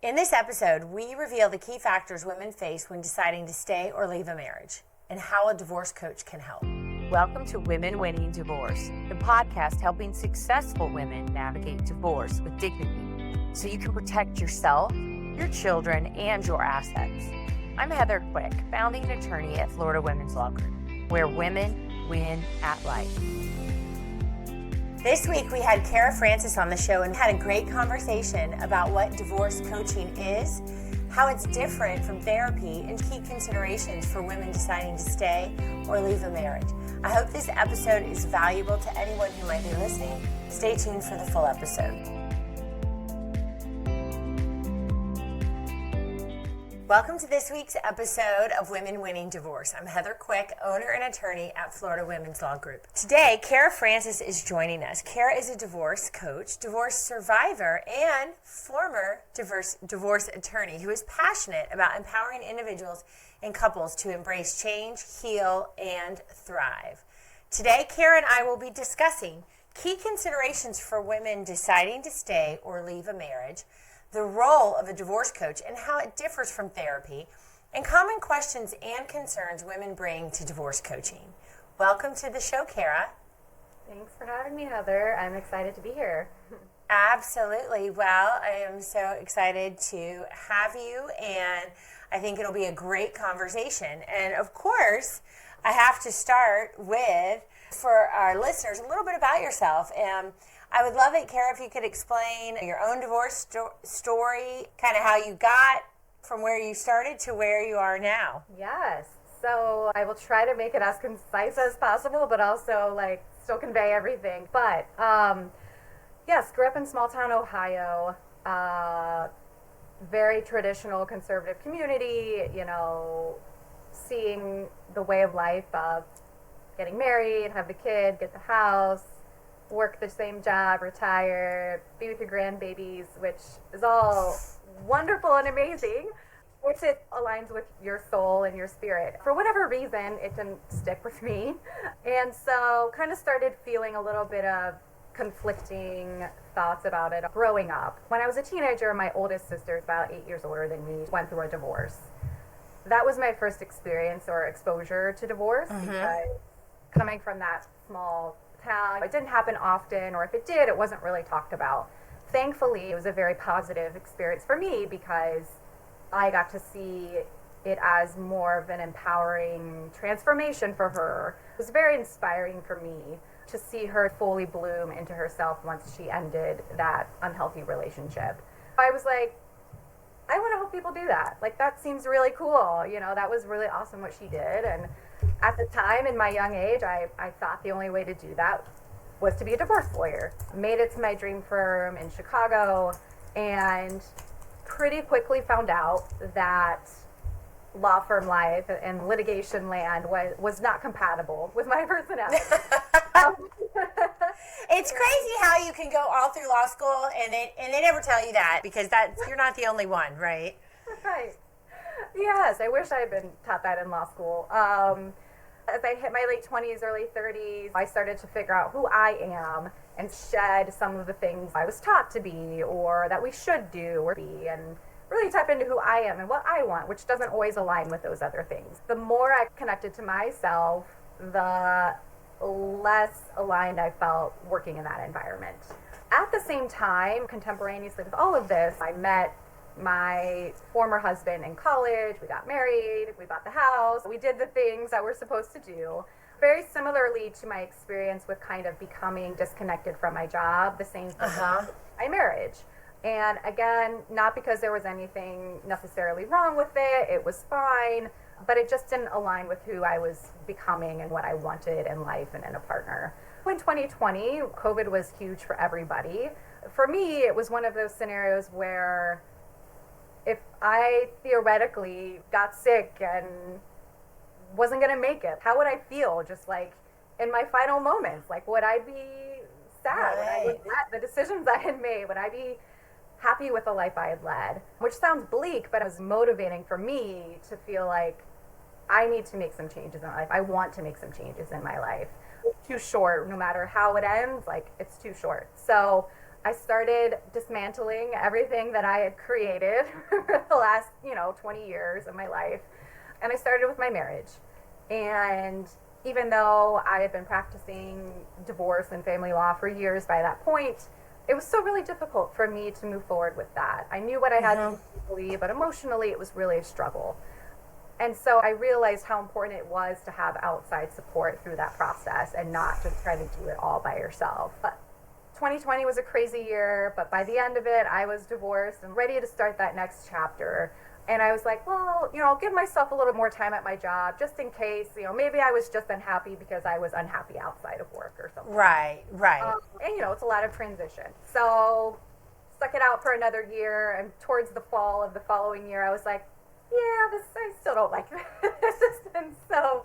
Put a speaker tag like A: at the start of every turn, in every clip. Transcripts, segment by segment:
A: In this episode, we reveal the key factors women face when deciding to stay or leave a marriage and how a divorce coach can help.
B: Welcome to Women Winning Divorce, the podcast helping successful women navigate divorce with dignity so you can protect yourself, your children, and your assets. I'm Heather Quick, founding attorney at Florida Women's Law Group, where women win at life.
A: This week, we had Cara Francis on the show and had a great conversation about what divorce coaching is, how it's different from therapy, and key considerations for women deciding to stay or leave a marriage. I hope this episode is valuable to anyone who might be listening. Stay tuned for the full episode. Welcome to this week's episode of Women Winning Divorce. I'm Heather Quick, owner and attorney at Florida Women's Law Group. Today, Cara Francis is joining us. Cara is a divorce coach, divorce survivor, and former divorce attorney who is passionate about empowering individuals and couples to embrace change, heal, and thrive. Today, Cara and I will be discussing key considerations for women deciding to stay or leave a marriage, the role of a divorce coach and how it differs from therapy, and common questions and concerns women bring to divorce coaching. Welcome to the show, Cara.
C: Thanks for having me, Heather. I'm excited to be here.
A: Absolutely. Well, I am so excited to have you, and I think it'll be a great conversation. And of course, I have to start with, for our listeners, a little bit about yourself. I would love it, Cara, if you could explain your own divorce story, kind of how you got from where you started to where you are now.
C: Yes. So I will try to make it as concise as possible, but also still convey everything. But yes, grew up in small town Ohio, very traditional conservative community, seeing the way of life of getting married, have the kid, get the house, work the same job, retire, be with your grandbabies, which is all wonderful and amazing, which it aligns with your soul and your spirit. For whatever reason, it didn't stick with me. And so kind of started feeling a little bit of conflicting thoughts about it growing up. When I was a teenager, my oldest sister, about 8 years older than me, went through a divorce. That was my first experience or exposure to divorce, because coming from that small town, it didn't happen often, or if it did, it wasn't really talked about. Thankfully, it was a very positive experience for me because I got to see it as more of an empowering transformation for her. It was very inspiring for me to see her fully bloom into herself once she ended that unhealthy relationship. I was like, I want to help people do that. That seems really cool. That was really awesome what she did. And at the time, in my young age, I thought the only way to do that was to be a divorce lawyer. Made it to my dream firm in Chicago, and pretty quickly found out that law firm life and litigation land was not compatible with my personality.
A: It's crazy how you can go all through law school and they never tell you that, because you're not the only one, right?
C: Right. Yes, I wish I had been taught that in law school. As I hit my late 20s, early 30s, I started to figure out who I am and shed some of the things I was taught to be or that we should do or be, and really tap into who I am and what I want, which doesn't always align with those other things. The more I connected to myself, the less aligned I felt working in that environment. At the same time, contemporaneously with all of this, I met my former husband in college. We got married, we bought the house, we did the things that we're supposed to do. Very similarly to my experience with kind of becoming disconnected from my job, the same thing with my marriage. And again, not because there was anything necessarily wrong with it, it was fine, but it just didn't align with who I was becoming and what I wanted in life and in a partner. In 2020, COVID was huge for everybody. For me, it was one of those scenarios where if I theoretically got sick and wasn't going to make it, how would I feel just in my final moments? Would I be sad? Would I regret the decisions I had made? Would I be happy with the life I had led? Which sounds bleak, but it was motivating for me to feel like I need to make some changes in my life. I want to make some changes in my life. It's too short, no matter how it ends, it's too short. So I started dismantling everything that I had created for the last, 20 years of my life. And I started with my marriage. And even though I had been practicing divorce and family law for years by that point, it was still really difficult for me to move forward with that. I knew what I had to believe, but emotionally it was really a struggle. And so I realized how important it was to have outside support through that process and not just try to do it all by yourself. But 2020 was a crazy year, but by the end of it, I was divorced and ready to start that next chapter. And I was like, well, I'll give myself a little more time at my job just in case, maybe I was just unhappy because I was unhappy outside of work or something.
A: Right.
C: And, it's a lot of transition. So stuck it out for another year. And towards the fall of the following year, I was like, yeah, I still don't like this. And so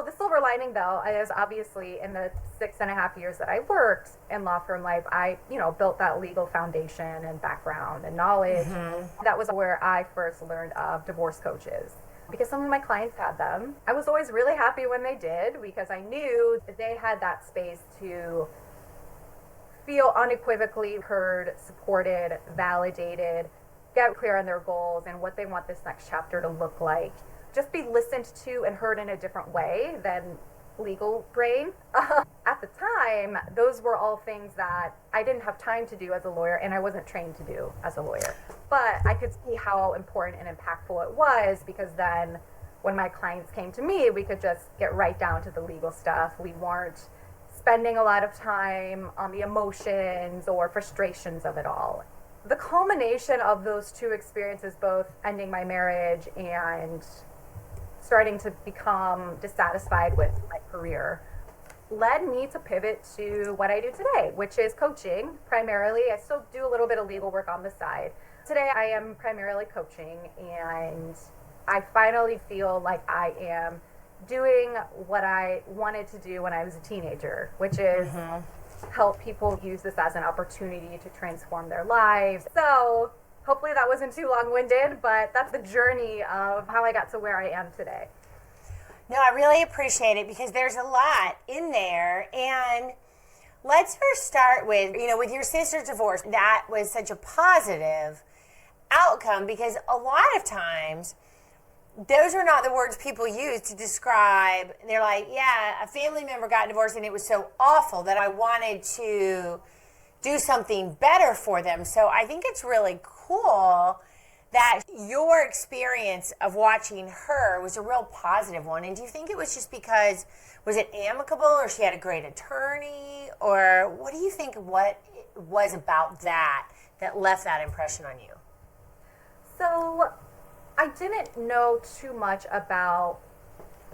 C: the silver lining, though, is obviously in the 6.5 years that I worked in law firm life, I, built that legal foundation and background and knowledge. That was where I first learned of divorce coaches because some of my clients had them. I was always really happy when they did because I knew that they had that space to feel unequivocally heard, supported, validated, get clear on their goals and what they want this next chapter to look like. Just be listened to and heard in a different way than legal brain. At the time, those were all things that I didn't have time to do as a lawyer and I wasn't trained to do as a lawyer. But I could see how important and impactful it was because then when my clients came to me, we could just get right down to the legal stuff. We weren't spending a lot of time on the emotions or frustrations of it all. The culmination of those two experiences, both ending my marriage and starting to become dissatisfied with my career, led me to pivot to what I do today, which is coaching primarily. I still do a little bit of legal work on the side. Today I am primarily coaching, and I finally feel like I am doing what I wanted to do when I was a teenager, which is help people use this as an opportunity to transform their lives. So hopefully that wasn't too long-winded, but that's the journey of how I got to where I am today.
A: No, I really appreciate it because there's a lot in there. And let's first start with, with your sister's divorce. That was such a positive outcome because a lot of times those are not the words people use to describe. They're like, yeah, a family member got divorced and it was so awful that I wanted to do something better for them. So I think it's really cool that your experience of watching her was a real positive one. And do you think it was just because, was it amicable or she had a great attorney? Or what do you think what it was about that left that impression on you?
C: So I didn't know too much about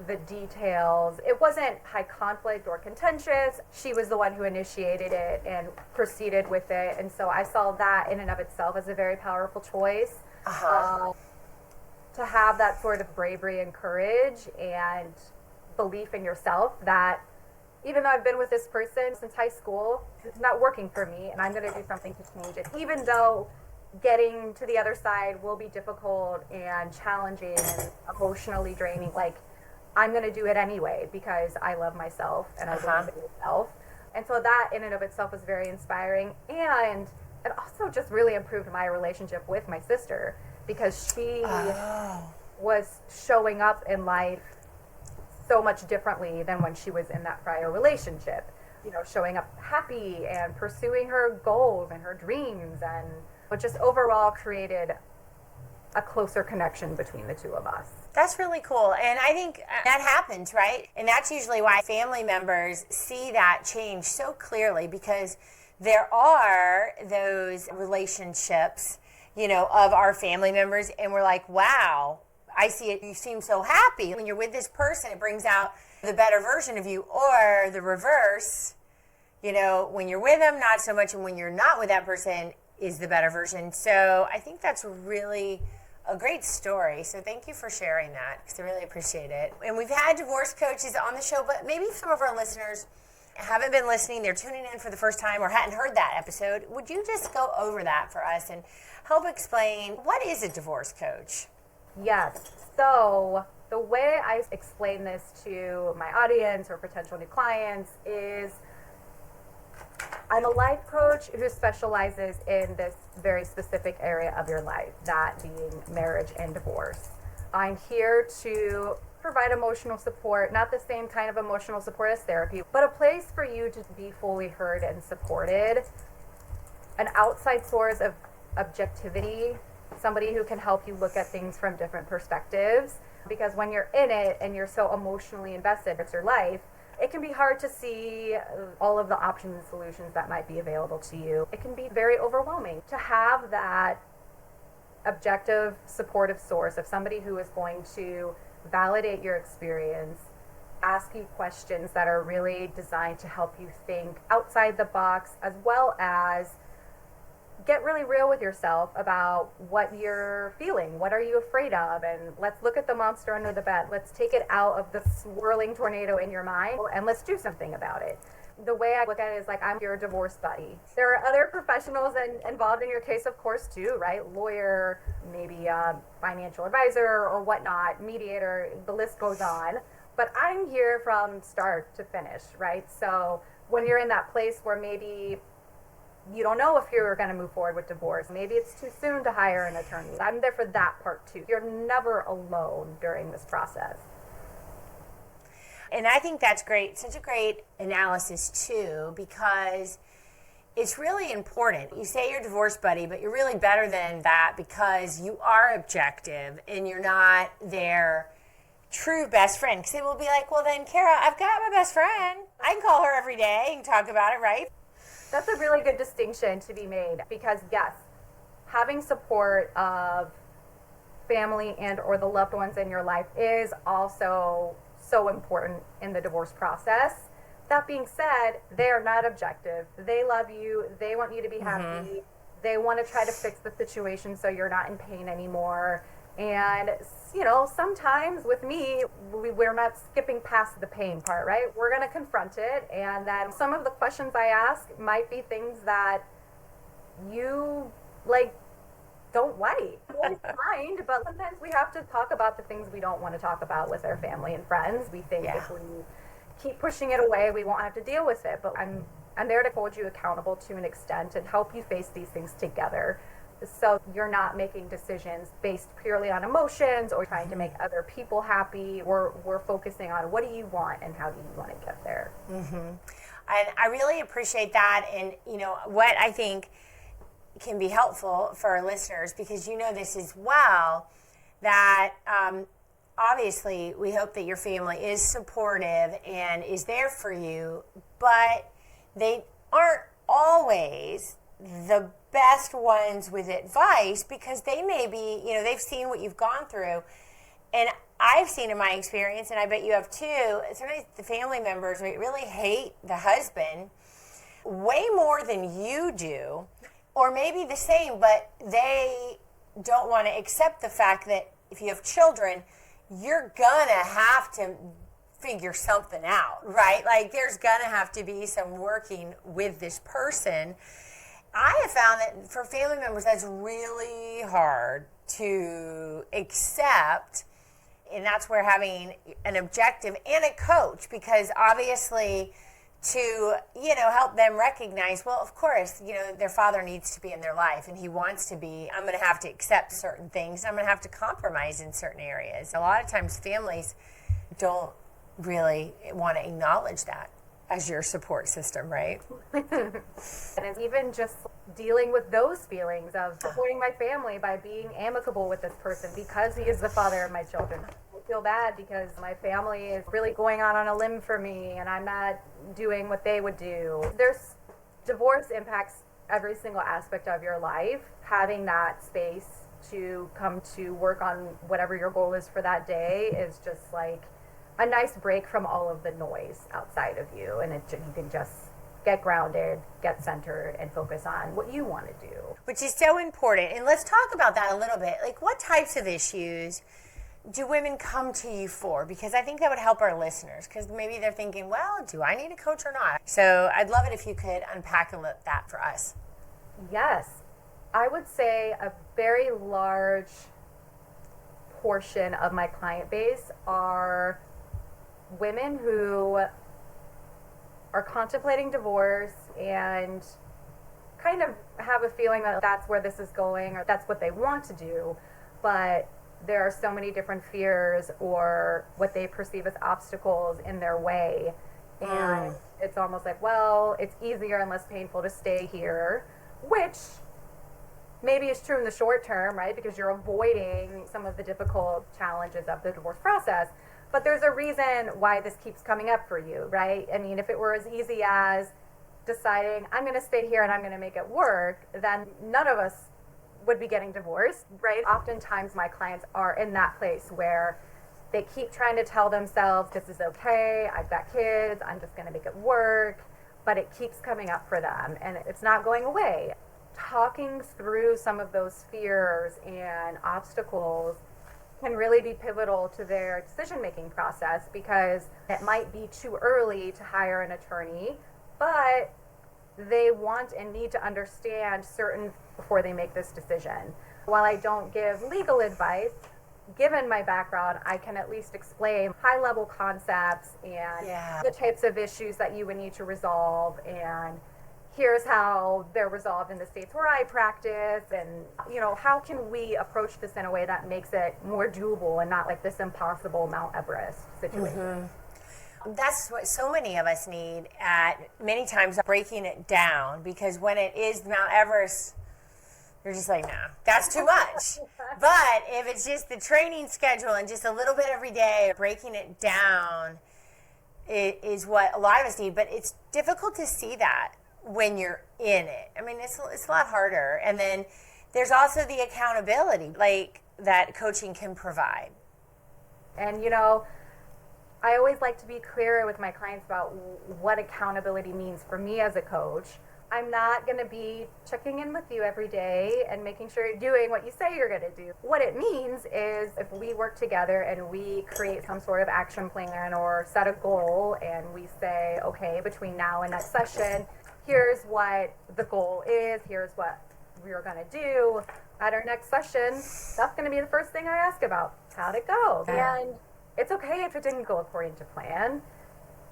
C: the details. It wasn't high conflict or contentious. She was the one who initiated it and proceeded with it. And so I saw that in and of itself as a very powerful choice. To have that sort of bravery and courage and belief in yourself that even though I've been with this person since high school, it's not working for me and I'm going to do something to change it. Even though getting to the other side will be difficult and challenging and emotionally draining, like I'm going to do it anyway because I love myself and I believe in myself. And so that in and of itself was very inspiring. And it also just really improved my relationship with my sister because she was showing up in life so much differently than when she was in that prior relationship. Showing up happy and pursuing her goals and her dreams, and it just overall created a closer connection between the two of us.
A: That's really cool. And I think that happens, right? And that's usually why family members see that change so clearly because there are those relationships, of our family members, and we're like, wow, I see it. You seem so happy. When you're with this person, it brings out the better version of you, or the reverse, when you're with them, not so much, and when you're not with that person is the better version. So I think that's really a great story. So thank you for sharing that because I really appreciate it. And we've had divorce coaches on the show, but maybe some of our listeners haven't been listening, they're tuning in for the first time or hadn't heard that episode. Would you just go over that for us and help explain what is a divorce coach?
C: Yes. So the way I explain this to my audience or potential new clients is I'm a life coach who specializes in this very specific area of your life, that being marriage and divorce. I'm here to provide emotional support, not the same kind of emotional support as therapy, but a place for you to be fully heard and supported, an outside source of objectivity, somebody who can help you look at things from different perspectives. Because when you're in it and you're so emotionally invested, it's your life, it can be hard to see all of the options and solutions that might be available to you. It can be very overwhelming to have that objective, supportive source of somebody who is going to validate your experience, ask you questions that are really designed to help you think outside the box, as well as get really real with yourself about what you're feeling. What are you afraid of? And let's look at the monster under the bed. Let's take it out of the swirling tornado in your mind and let's do something about it. The way I look at it is like I'm your divorce buddy. There are other professionals involved in your case, of course, too, right? Lawyer, maybe a financial advisor or whatnot, mediator, the list goes on. But I'm here from start to finish, right? So when you're in that place where maybe you don't know if you're going to move forward with divorce, maybe it's too soon to hire an attorney, I'm there for that part too. You're never alone during this process.
A: And I think that's great. Such a great analysis too, because it's really important. You say you're divorce buddy, but you're really better than that because you are objective and you're not their true best friend. Because they will be like, well then, Cara, I've got my best friend. I can call her every day and talk about it, right?
C: That's a really good distinction to be made because, yes, having support of family and or the loved ones in your life is also so important in the divorce process. That being said, they are not objective. They love you. They want you to be happy. They want to try to fix the situation so you're not in pain anymore. And, you know, sometimes with me, we're not skipping past the pain part, right? We're going to confront it. And then some of the questions I ask might be things that you, don't like. Won't mind, but sometimes we have to talk about the things we don't want to talk about with our family and friends. We think if we keep pushing it away, we won't have to deal with it. But I'm there to hold you accountable to an extent and help you face these things together. So you're not making decisions based purely on emotions or trying to make other people happy. We're focusing on what do you want and how do you want to get there.
A: And I really appreciate that. And, you know, what I think can be helpful for our listeners, because you know this as well, that obviously we hope that your family is supportive and is there for you, but they aren't always the best ones with advice because they may be, you know, they've seen what you've gone through. And I've seen in my experience, and I bet you have too, sometimes the family members really hate the husband way more than you do, or maybe the same, but they don't want to accept the fact that if you have children, you're gonna have to figure something out, right? Like there's gonna have to be some working with this person. I have found that for family members, that's really hard to accept. And that's where having an objective and a coach, because obviously to, you know, help them recognize, well, of course, you know, their father needs to be in their life and he wants to be. I'm going to have to accept certain things. I'm going to have to compromise in certain areas. A lot of times families don't really want to acknowledge that as your support system, right?
C: And it's even just dealing with those feelings of supporting my family by being amicable with this person because he is the father of my children. I feel bad because my family is really going on a limb for me and I'm not doing what they would do. Divorce impacts every single aspect of your life. Having that space to come to work on whatever your goal is for that day is just like a nice break from all of the noise outside of you, and you can just get grounded, get centered, and focus on what you want to do.
A: Which is so important. And let's talk about that a little bit. Like, what types of issues do women come to you for? Because I think that would help our listeners, because maybe they're thinking, well, do I need a coach or not? So I'd love it if you could unpack that for us.
C: Yes. I would say a very large portion of my client base are women who are contemplating divorce and kind of have a feeling that that's where this is going or that's what they want to do, but there are so many different fears or what they perceive as obstacles in their way. And it's almost like, well, it's easier and less painful to stay here, which maybe is true in the short term, right? Because you're avoiding some of the difficult challenges of the divorce process. But there's a reason why this keeps coming up for you, right? I mean, if it were as easy as deciding, I'm going to stay here and I'm going to make it work, then none of us would be getting divorced, right? Oftentimes my clients are in that place where they keep trying to tell themselves, this is okay, I've got kids, I'm just going to make it work, but it keeps coming up for them and it's not going away. Talking through some of those fears and obstacles can really be pivotal to their decision-making process, because it might be too early to hire an attorney, but they want and need to understand certain before they make this decision. While I don't give legal advice, given my background, I can at least explain high-level concepts and the types of issues that you would need to resolve, and here's how they're resolved in the states where I practice, and how can we approach this in a way that makes it more doable and not like this impossible Mount Everest situation.
A: That's what so many of us need at many times, breaking it down, because when it is Mount Everest, you're just like, nah, that's too much. But if it's just the training schedule and just a little bit every day, breaking it down is what a lot of us need. But it's difficult to see that when you're in it. I mean, it's a lot harder. And then there's also the accountability, like, that coaching can provide.
C: And, I always like to be clear with my clients about what accountability means for me as a coach. I'm not going to be checking in with you every day and making sure you're doing what you say you're going to do. What it means is if we work together and we create some sort of action plan or set a goal and we say, okay, between now and next session, here's what the goal is, here's what we're going to do. At our next session, that's going to be the first thing I ask about. How'd it go? And it's okay if it didn't go according to plan.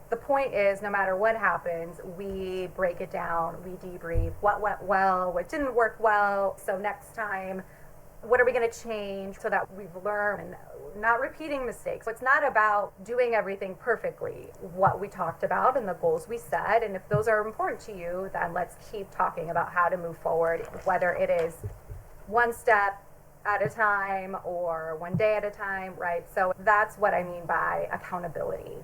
C: The point is, no matter what happens, we break it down, we debrief what went well, what didn't work well. So next time, what are we going to change so that we've learned and not repeating mistakes? So it's not about doing everything perfectly. What we talked about and the goals we set, and if those are important to you, then let's keep talking about how to move forward, whether it is one step at a time or one day at a time, right? So that's what I mean by accountability.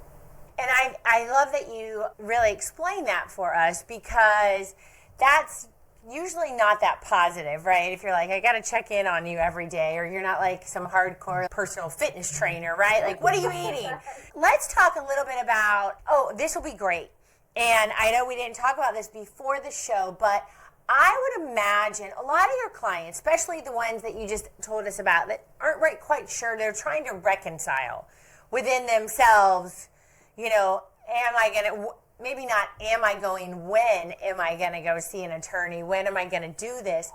A: And I love that you really explain that for us, because that's usually not that positive, right? If you're like, I got to check in on you every day, or you're not like some hardcore personal fitness trainer, right? Like, what are you eating? Let's talk a little bit about, this will be great. And I know we didn't talk about this before the show, but I would imagine a lot of your clients, especially the ones that you just told us about, that aren't quite sure, they're trying to reconcile within themselves, am I going to, maybe not am I going, when am I going to go see an attorney? When am I going to do this?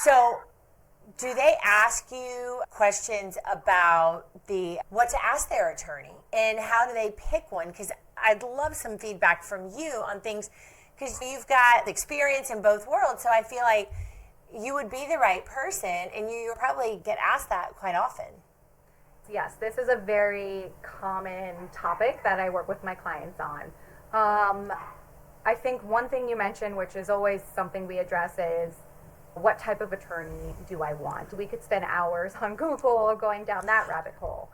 A: So do they ask you questions about what to ask their attorney, and how do they pick one? Because I'd love some feedback from you on things, because you've got experience in both worlds, so I feel like you would be the right person, and you probably get asked that quite often.
C: Yes, this is a very common topic that I work with my clients on. I think one thing you mentioned, which is always something we address, is what type of attorney do I want? We could spend hours on Google going down that rabbit hole.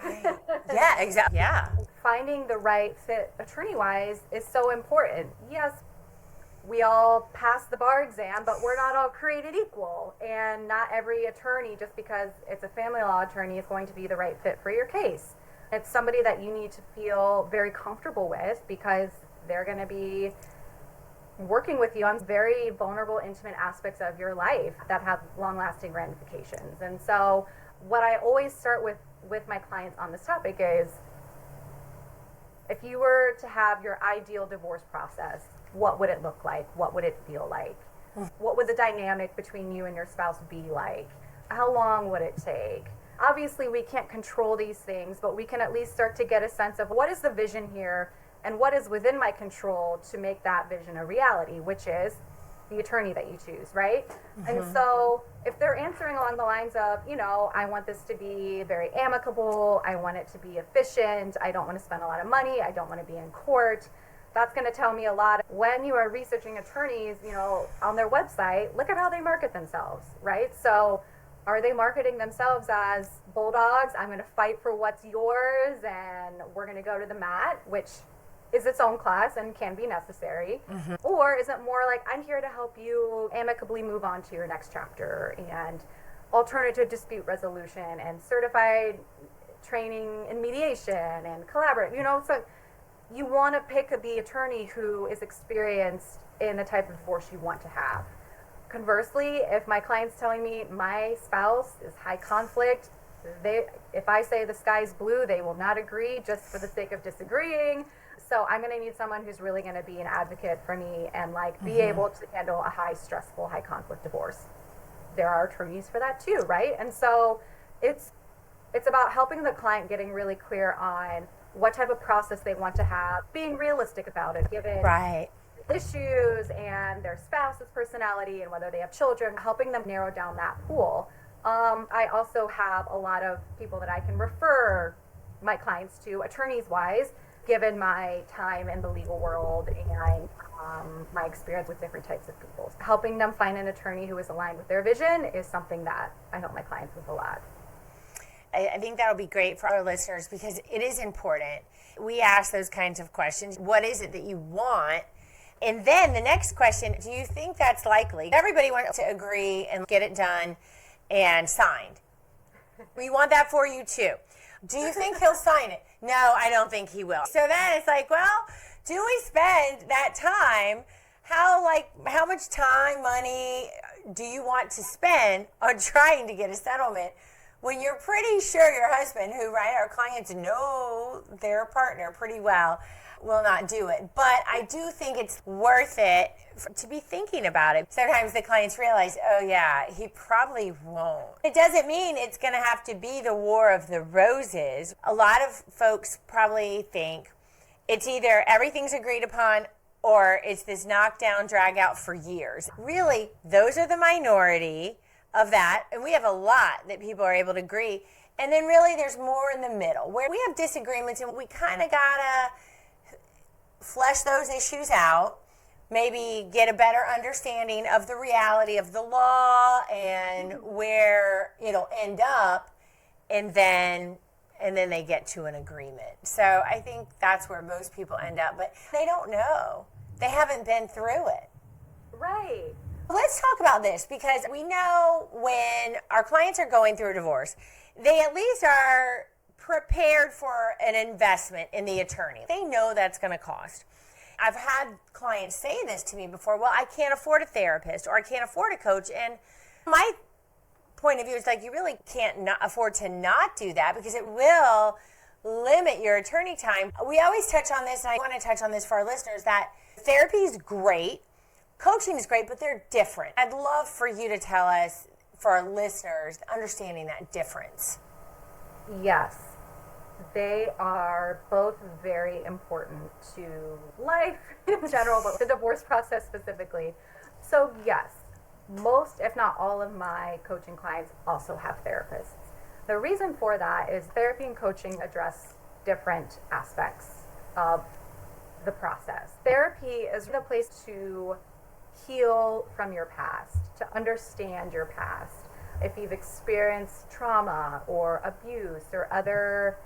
A: Right. Yeah, exactly. Yeah.
C: Finding the right fit attorney-wise is so important. Yes, we all pass the bar exam, but we're not all created equal. And not every attorney, just because it's a family law attorney, is going to be the right fit for your case. It's somebody that you need to feel very comfortable with, because they're going to be working with you on very vulnerable, intimate aspects of your life that have long-lasting ramifications. And so what I always start with my clients on this topic is, if you were to have your ideal divorce process, what would it look like? What would it feel like? What would the dynamic between you and your spouse be like? How long would it take? Obviously, we can't control these things, but we can at least start to get a sense of what is the vision here and what is within my control to make that vision a reality, which is the attorney that you choose, right? And so if they're answering along the lines of, I want this to be very amicable, I want it to be efficient, I don't want to spend a lot of money, I don't want to be in court, that's going to tell me a lot. When you are researching attorneys, on their website, look at how they market themselves, right? So are they marketing themselves as bulldogs? I'm going to fight for what's yours, and we're going to go to the mat, which is its own class and can be necessary. Or is it more like, I'm here to help you amicably move on to your next chapter, and alternative dispute resolution and certified training in mediation and collaborate, so you want to pick the attorney who is experienced in the type of divorce you want to have. Conversely, if my client's telling me my spouse is high conflict, if I say the sky's blue, they will not agree just for the sake of disagreeing. So I'm going to need someone who's really going to be an advocate for me and be able to handle a high stressful, high conflict divorce. There are attorneys for that too, right? And so it's about helping the client getting really clear on what type of process they want to have, being realistic about it, given issues and their spouse's personality and whether they have children, helping them narrow down that pool. I also have a lot of people that I can refer my clients to, attorneys-wise, given my time in the legal world and my experience with different types of people. Helping them find an attorney who is aligned with their vision is something that I help my clients with a lot.
A: I think that'll be great for our listeners because it is important. We ask those kinds of questions. What is it that you want? And then the next question, do you think that's likely? Everybody wants to agree and get it done and signed. We want that for you too. Do you think he'll sign it? No, I don't think he will. So then it's like, well, do we spend that time? How much time, money do you want to spend on trying to get a settlement when you're pretty sure your husband, who, our clients know their partner pretty well, will not do it? But I do think it's worth it to be thinking about it. Sometimes the clients realize, oh yeah, he probably won't. It doesn't mean it's going to have to be the war of the roses. A lot of folks probably think it's either everything's agreed upon or it's this knockdown, drag out for years. Really, those are the minority of that, and we have a lot that people are able to agree. And then really there's more in the middle where we have disagreements and we kind of gotta flesh those issues out, maybe get a better understanding of the reality of the law and where it'll end up, and then they get to an agreement. So I think that's where most people end up, but they don't know. They haven't been through it.
C: Right.
A: Let's talk about this because we know when our clients are going through a divorce, they at least are prepared for an investment in the attorney. They know that's going to cost. I've had clients say this to me before, well, I can't afford a therapist or I can't afford a coach. And my point of view is you really can't afford to not do that because it will limit your attorney time. We always touch on this, and I want to touch on this for our listeners, that therapy is great. Coaching is great, but they're different. I'd love for you to tell us, for our listeners, understanding that difference.
C: Yes, they are both very important to life in general, but the divorce process specifically. So yes, most, if not all of my coaching clients also have therapists. The reason for that is therapy and coaching address different aspects of the process. Therapy is the place to heal from your past, to understand your past. If you've experienced trauma or abuse or other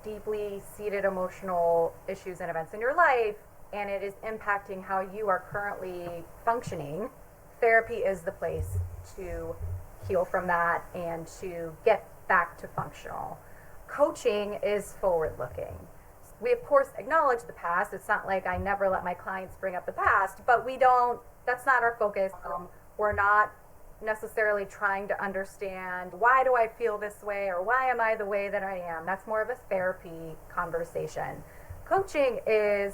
C: deeply seated emotional issues and events in your life, and it is impacting how you are currently functioning, therapy is the place to heal from that and to get back to functional. Coaching is forward-looking. We, of course, acknowledge the past. It's not like I never let my clients bring up the past, but that's not our focus. We're not necessarily trying to understand why do I feel this way or why am I the way that I am. That's more of a therapy conversation. Coaching is,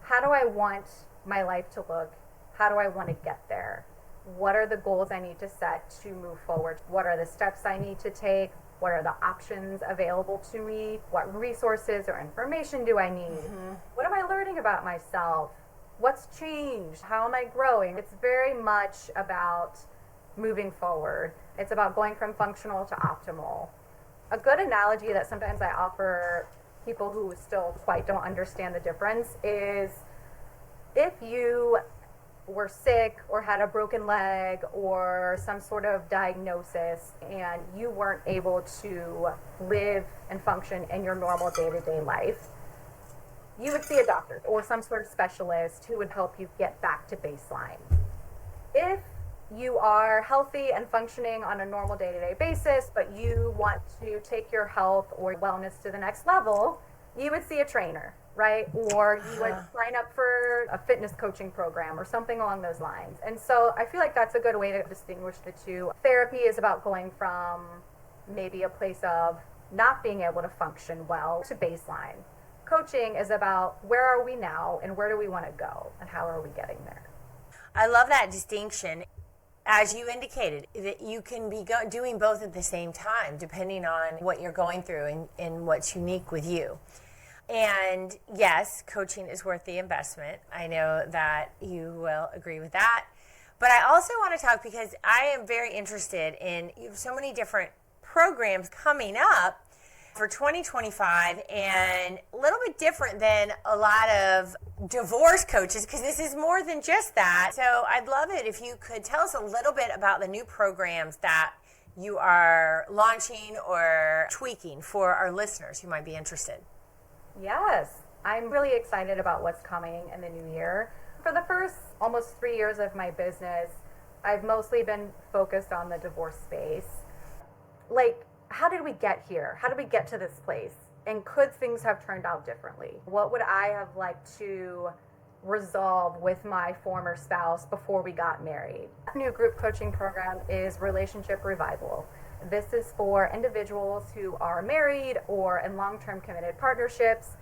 C: how do I want my life to look? How do I want to get there? What are the goals I need to set to move forward? What are the steps I need to take? What are the options available to me? What resources or information do I need? What am I learning about myself? What's changed? How am I growing? It's very much about moving forward. It's about going from functional to optimal. A good analogy that sometimes I offer people who still quite don't understand the difference is if you were sick or had a broken leg or some sort of diagnosis and you weren't able to live and function in your normal day-to-day life, you would see a doctor or some sort of specialist who would help you get back to baseline. If you are healthy and functioning on a normal day-to-day basis, but you want to take your health or wellness to the next level, you would see a trainer, right? Or you would sign up for a fitness coaching program or something along those lines. And so I feel like that's a good way to distinguish the two. Therapy is about going from maybe a place of not being able to function well to baseline. Coaching is about where are we now and where do we want to go and how are we getting there.
A: I love that distinction. As you indicated, that you can be doing both at the same time, depending on what you're going through and what's unique with you. And yes, coaching is worth the investment. I know that you will agree with that. But I also want to talk because I am very interested in you have so many different programs coming up for 2025 and a little bit different than a lot of divorce coaches because this is more than just that. So I'd love it if you could tell us a little bit about the new programs that you are launching or tweaking for our listeners who might be interested.
C: Yes, I'm really excited about what's coming in the new year. For the first almost 3 years of my business, I've mostly been focused on the divorce space. Like, how did we get here? How did we get to this place? And could things have turned out differently? What would I have liked to resolve with my former spouse before we got married? The new group coaching program is Relationship Revival. This is for individuals who are married or in long-term committed partnerships.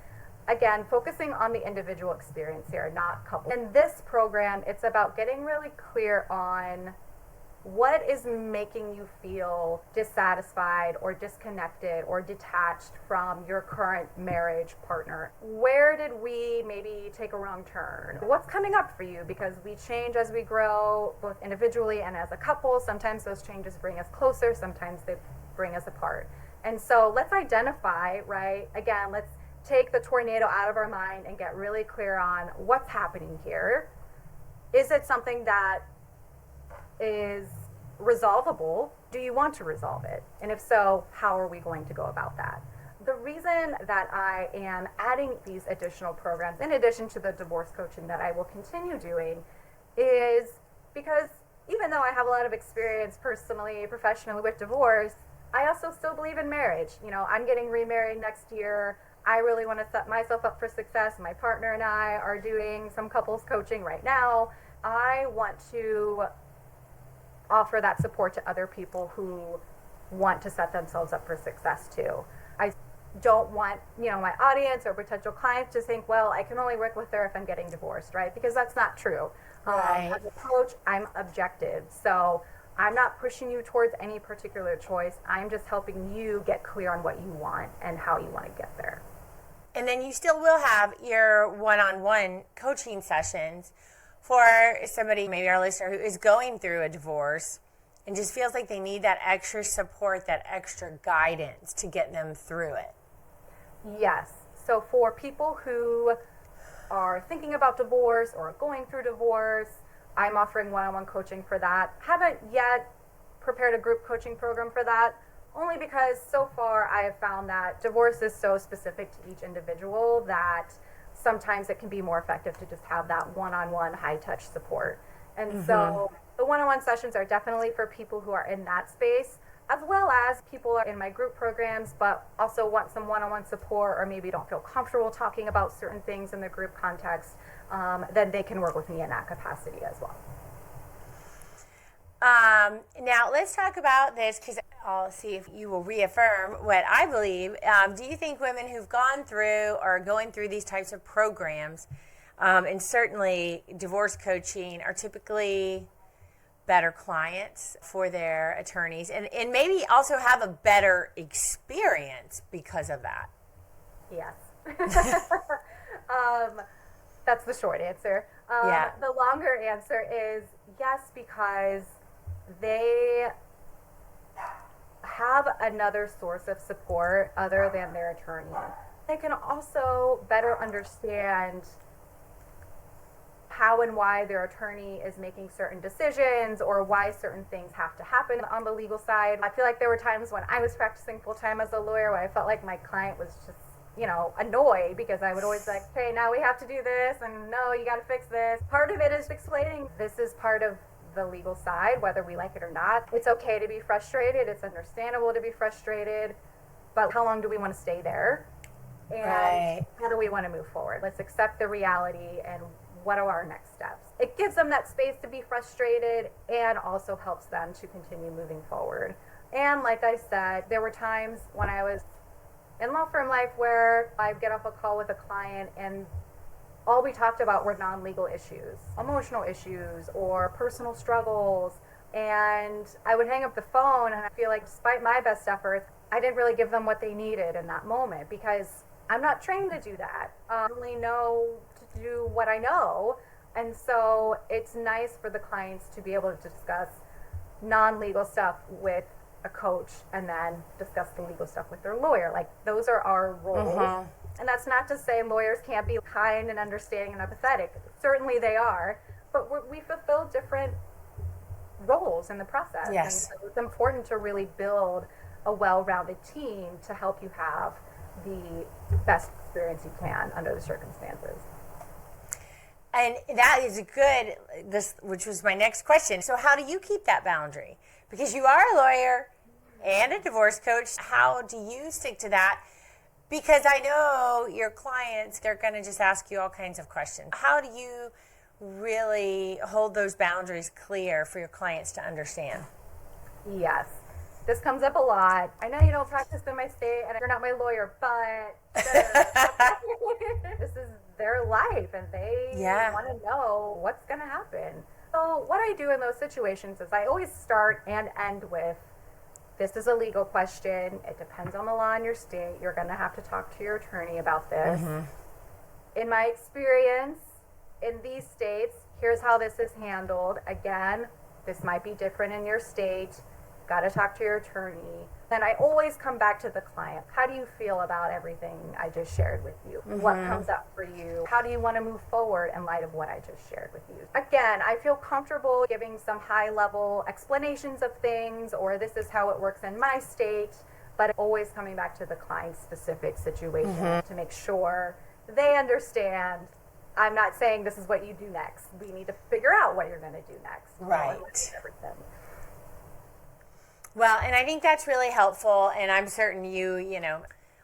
C: Again, focusing on the individual experience here, not couple. In this program, it's about getting really clear on what is making you feel dissatisfied or disconnected or detached from your current marriage partner? Where did we maybe take a wrong turn? What's coming up for you? Because we change as we grow, both individually and as a couple. Sometimes those changes bring us closer, sometimes they bring us apart. And so let's identify, right? Again, let's take the tornado out of our mind and get really clear on what's happening here. Is it something that is resolvable? Do you want to resolve it? And if so, how are we going to go about that? The reason that I am adding these additional programs, in addition to the divorce coaching that I will continue doing, is because even though I have a lot of experience personally, professionally with divorce, I also still believe in marriage. You know, I'm getting remarried next year. I really want to set myself up for success. My partner and I are doing some couples coaching right now. I want to offer that support to other people who want to set themselves up for success too. I don't want, my audience or potential clients to think, well, I can only work with her if I'm getting divorced, right? Because that's not true.
A: Right.
C: As a coach, I'm objective. So I'm not pushing you towards any particular choice. I'm just helping you get clear on what you want and how you want to get there.
A: And then you still will have your one-on-one coaching sessions for somebody, maybe our listener, who is going through a divorce and just feels like they need that extra support, that extra guidance to get them through it.
C: Yes. So for people who are thinking about divorce or going through divorce, I'm offering one-on-one coaching for that. Haven't yet prepared a group coaching program for that, only because so far I have found that divorce is so specific to each individual that sometimes it can be more effective to just have that one-on-one high-touch support. And so the one-on-one sessions are definitely for people who are in that space, as well as people are in my group programs, but also want some one-on-one support or maybe don't feel comfortable talking about certain things in the group context, then they can work with me in that capacity as well.
A: Now let's talk about this because I'll see if you will reaffirm what I believe. Do you think women who've gone through or are going through these types of programs, and certainly divorce coaching, are typically better clients for their attorneys and maybe also have a better experience because of that?
C: Yes. That's the short answer.
A: Yeah.
C: The longer answer is yes, because they have another source of support other than their attorney. They can also better understand how and why their attorney is making certain decisions or why certain things have to happen on the legal side. I feel like there were times when I was practicing full-time as a lawyer where I felt like my client was just, annoyed because I would always be like, okay, now we have to do this, and no, you got to fix this. Part of it is explaining this is part of the legal side, whether we like it or not. It's okay to be frustrated. It's understandable to be frustrated, but how long do we want to stay there? And how do we want to move forward? Let's accept the reality and what are our next steps? It gives them that space to be frustrated and also helps them to continue moving forward. And like I said, there were times when I was in law firm life where I'd get off a call with a client and all we talked about were non-legal issues, emotional issues, or personal struggles. And I would hang up the phone and I feel like despite my best efforts, I didn't really give them what they needed in that moment because I'm not trained to do that. I only know to do what I know. And so it's nice for the clients to be able to discuss non-legal stuff with a coach and then discuss the legal stuff with their lawyer. Like, those are our roles. And that's not to say lawyers can't be kind and understanding and empathetic. Certainly they are. But we fulfill different roles in the process.
A: Yes.
C: And so it's important to really build a well-rounded team to help you have the best experience you can under the circumstances.
A: And that is which was my next question. So how do you keep that boundary? Because you are a lawyer and a divorce coach. How do you stick to that? Because I know your clients, they're going to just ask you all kinds of questions. How do you really hold those boundaries clear for your clients to understand?
C: Yes. This comes up a lot. I know you don't practice in my state and you're not my lawyer, but this is their life and they want to know what's going to happen. So what I do in those situations is I always start and end with, this is a legal question. It depends on the law in your state. You're going to have to talk to your attorney about this. In my experience in these states, here's how this is handled. Again, this might be different in your state. Got to talk to your attorney. Then I always come back to the client. How do you feel about everything I just shared with you? What comes up for you? How do you want to move forward in light of what I just shared with you? Again, I feel comfortable giving some high-level explanations of things, or this is how it works in my state, but always coming back to the client's specific situation to make sure they understand. I'm not saying this is what you do next. We need to figure out what you're going to do next.
A: Right.
C: Everything.
A: Well, and I think that's really helpful, and I'm certain you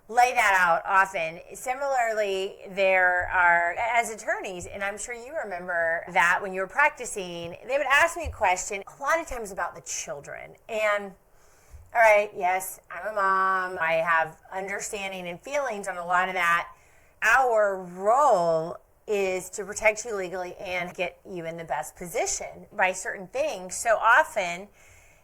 A: lay that out often. Similarly, there are, as attorneys, and I'm sure you remember that when you were practicing, they would ask me a question a lot of times about the children. And, all right, yes, I'm a mom. I have understanding and feelings on a lot of that. Our role is to protect you legally and get you in the best position by certain things. So often,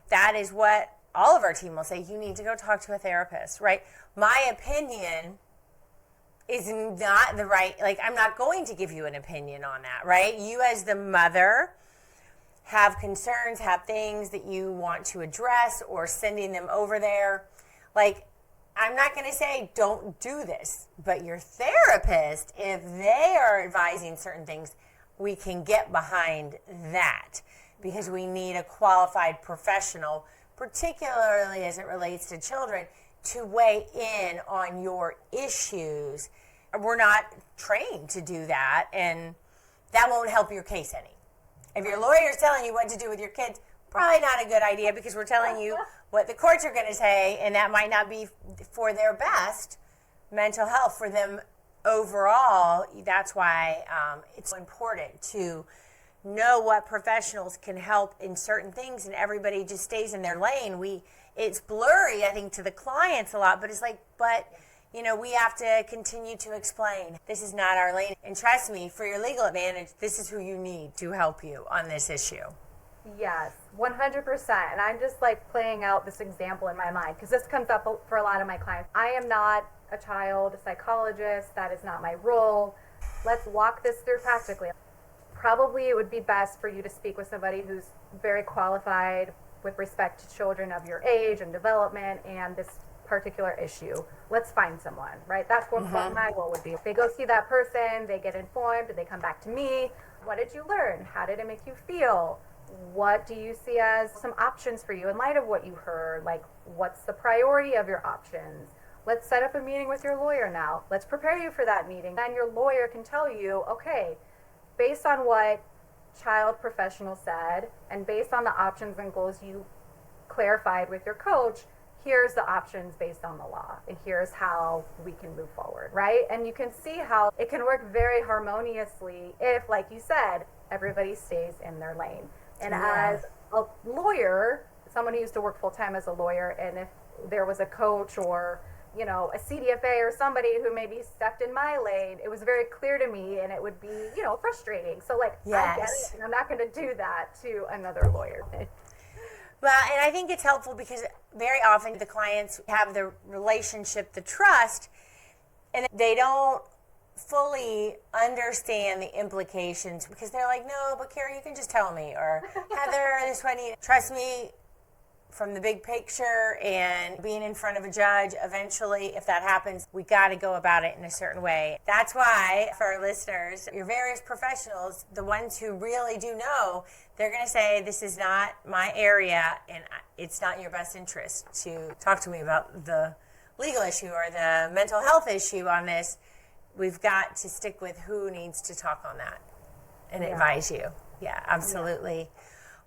A: that is what all of our team will say. You need to go talk to a therapist, right? My opinion is not the right, I'm not going to give you an opinion on that, right? You as the mother have concerns, have things that you want to address or sending them over there. I'm not going to say don't do this, but your therapist, if they are advising certain things, we can get behind that because we need a qualified professional, particularly as it relates to children, to weigh in on your issues. We're not trained to do that, and that won't help your case any. If your lawyer is telling you what to do with your kids, probably not a good idea because we're telling you what the courts are going to say, and that might not be for their best mental health for them overall. That's why it's important to know what professionals can help in certain things, and everybody just stays in their lane. It's blurry, I think, to the clients a lot, but it's we have to continue to explain. This is not our lane. And trust me, for your legal advantage, this is who you need to help you on this issue.
C: Yes, 100%. And I'm just like playing out this example in my mind because this comes up for a lot of my clients. I am not a child psychologist. That is not my role. Let's walk this through practically. Probably it would be best for you to speak with somebody who's very qualified with respect to children of your age and development and this particular issue. Let's find someone, right? That's what my role would be. If they go see that person, they get informed, they come back to me. What did you learn? How did it make you feel? What do you see as some options for you in light of what you heard? Like, what's the priority of your options? Let's set up a meeting with your lawyer now. Let's prepare you for that meeting. Then your lawyer can tell you, okay, based on what child professional said and based on the options and goals you clarified with your coach, here's the options based on the law and here's how we can move forward, right? And you can see how it can work very harmoniously if, like you said, everybody stays in their lane. And as a lawyer, someone who used to work full-time as a lawyer, and if there was a coach or a CDFA or somebody who maybe stepped in my lane, it was very clear to me and it would be, frustrating. So I get it, and I'm not going to do that to another lawyer.
A: Well, and I think it's helpful because very often the clients have the relationship, the trust, and they don't fully understand the implications because they're like, no, but Cara, you can just tell me, or Heather, this one, trust me, from the big picture and being in front of a judge, eventually, if that happens, we got to go about it in a certain way. That's why, for our listeners, your various professionals, the ones who really do know, they're going to say, this is not my area, and it's not in your best interest to talk to me about the legal issue or the mental health issue on this. We've got to stick with who needs to talk on that and advise you. Yeah, absolutely. Yeah.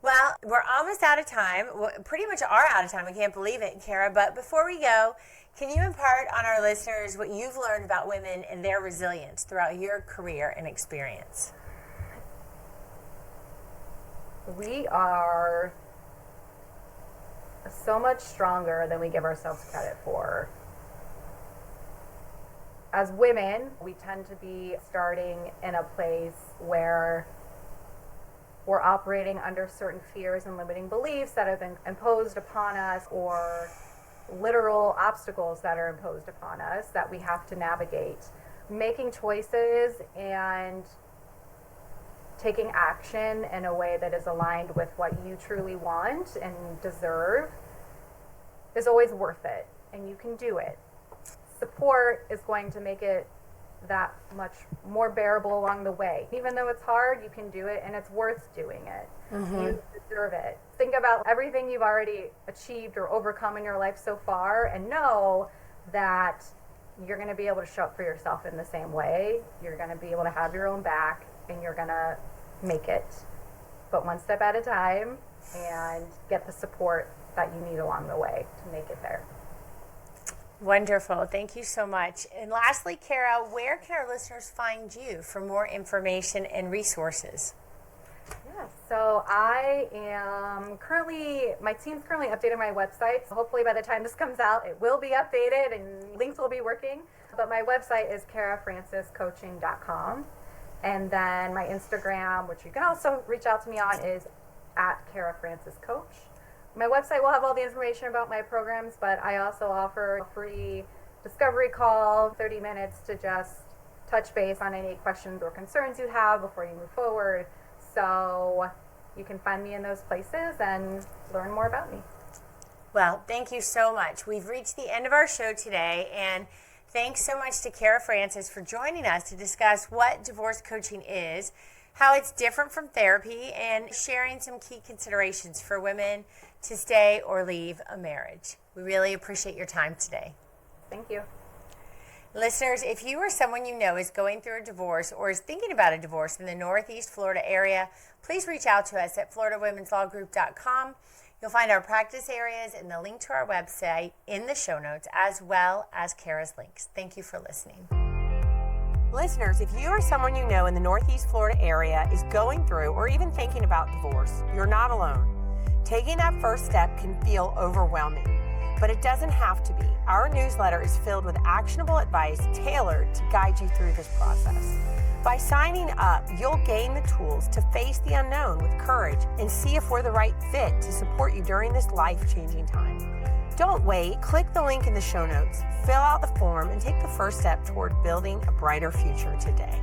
A: Well, we're almost out of time. We pretty much are out of time. I can't believe it, Cara. But before we go, can you impart on our listeners what you've learned about women and their resilience throughout your career and experience?
C: We are so much stronger than we give ourselves credit for. As women, we tend to be starting in a place where we're operating under certain fears and limiting beliefs that have been imposed upon us, or literal obstacles that are imposed upon us that we have to navigate. Making choices and taking action in a way that is aligned with what you truly want and deserve is always worth it, and you can do it. Support is going to make it that much more bearable along the way. Even though it's hard, you can do it, and it's worth doing it. You deserve it. Think about everything you've already achieved or overcome in your life so far, and know that you're going to be able to show up for yourself in the same way. You're going to be able to have your own back, and you're going to make it, but one step at a time, and get the support that you need along the way to make it there.
A: Wonderful. Thank you so much. And lastly, Cara, where can our listeners find you for more information and resources?
C: Yeah, so my team's currently updating my website. So hopefully by the time this comes out, it will be updated and links will be working. But my website is carafranciscoaching.com. And then my Instagram, which you can also reach out to me on, is @CaraFrancisCoach. My website will have all the information about my programs, but I also offer a free discovery call, 30 minutes to just touch base on any questions or concerns you have before you move forward. So you can find me in those places and learn more about me.
A: Well, thank you so much. We've reached the end of our show today, and thanks so much to Cara Francis for joining us to discuss what divorce coaching is, how it's different from therapy, and sharing some key considerations for women to stay or leave a marriage. We really appreciate your time today.
C: Thank you.
A: Listeners, if you or someone you know is going through a divorce or is thinking about a divorce in the Northeast Florida area, please reach out to us at FloridaWomen'sLawGroup.com. You'll find our practice areas and the link to our website in the show notes, as well as Cara's links. Thank you for listening. Listeners, if you or someone you know in the Northeast Florida area is going through or even thinking about divorce, you're not alone. Taking that first step can feel overwhelming, but it doesn't have to be. Our newsletter is filled with actionable advice tailored to guide you through this process. By signing up, you'll gain the tools to face the unknown with courage and see if we're the right fit to support you during this life-changing time. Don't wait. Click the link in the show notes, fill out the form, and take the first step toward building a brighter future today.